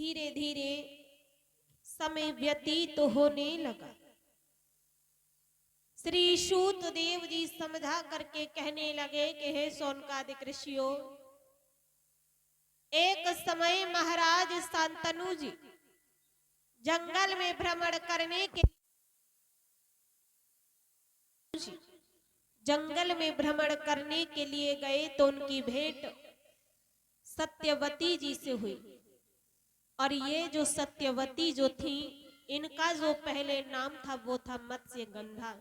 धीरे धीरे समय व्यतीत होने लगा। श्री सूत देव जी समझा करके कहने लगे कि हे शौनकादिक ऋषियों, एक समय महाराज शांतनु जी जंगल में भ्रमण करने के लिए गए तो उनकी भेंट सत्यवती जी से हुई। और ये जो सत्यवती जो थी, इनका जो पहले नाम था वो था मत्स्य गंधा।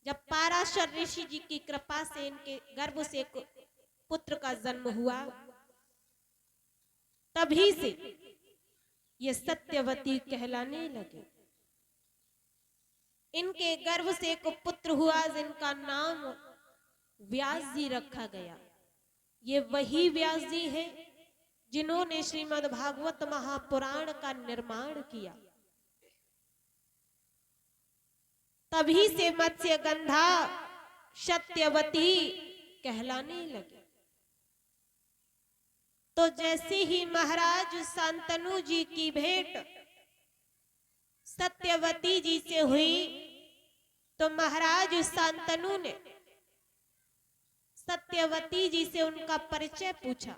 जब पाराशर ऋषि जी की कृपा से इनके गर्भ से पुत्र का जन्म हुआ, तभी से ये सत्यवती कहलाने लगे। इनके गर्भ से एक पुत्र हुआ जिनका नाम व्यास जी रखा गया। ये वही व्यास जी हैं जिन्होंने श्रीमद् भागवत महापुराण का निर्माण किया। तभी से मत्स्य गंधा सत्यवती कहलाने लगे। तो जैसे ही महाराज शांतनु जी की भेंट सत्यवती जी से हुई, तो महाराज शांतनु ने सत्यवती जी से उनका परिचय पूछा।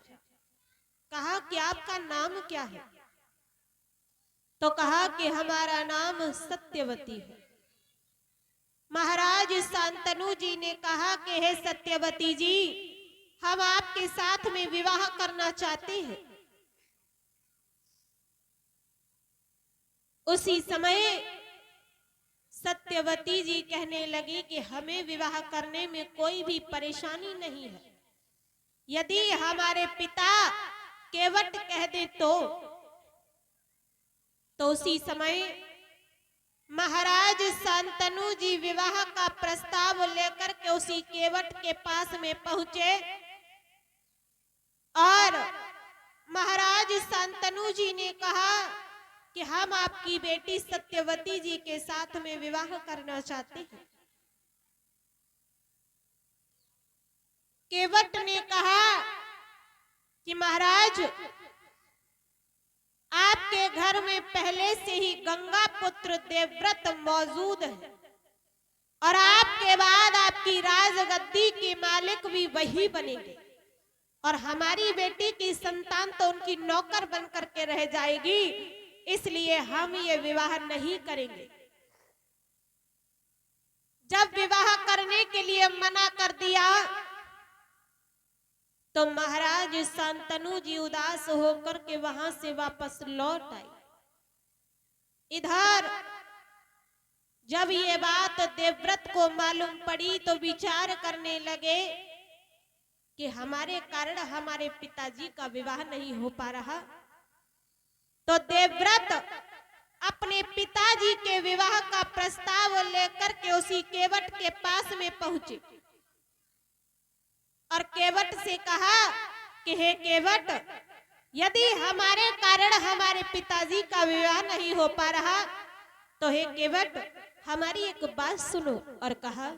कहा कि आपका नाम क्या है? तो कहा कि हमारा नाम सत्यवती है। महाराज शांतनु जी ने कहा कि हे सत्यवती जी, हम आपके साथ में विवाह करना चाहते हैं। उसी समय सत्यवती जी कहने लगी कि हमें विवाह करने में कोई भी परेशानी नहीं है। यदि हमारे पिता केवट कह दे तो उसी समय महाराज शांतनु जी विवाह का प्रस्ताव लेकर के उसी केवट के पास में पहुंचे और महाराज शांतनु जी ने कहा कि हम आपकी बेटी सत्यवती जी के साथ में विवाह करना चाहते हैं। केवट ने कहा कि महाराज, आपके घर में पहले से ही गंगा पुत्र देवव्रत मौजूद है और आपके बाद आपकी राजगद्दी के मालिक भी वही बनेंगे और हमारी बेटी की संतान तो उनकी नौकर बनकर के रह जाएगी, इसलिए हम ये विवाह नहीं करेंगे। जब विवाह करने के लिए मना कर दिया तो महाराज शांतनु जी उदास होकर के वहां से वापस लौट आए। इधर जब ये बात देवव्रत को मालूम पड़ी तो विचार करने लगे कि हमारे कारण हमारे पिताजी का विवाह नहीं हो पा रहा। तो देवव्रत अपने पिताजी के विवाह का प्रस्ताव लेकर के उसी केवट के पास में पहुंचे और केवट से कहा कि हे केवट, यदि हमारे कारण हमारे पिताजी का विवाह नहीं हो पा रहा तो हे केवट, हमारी एक बात सुनो। और कहा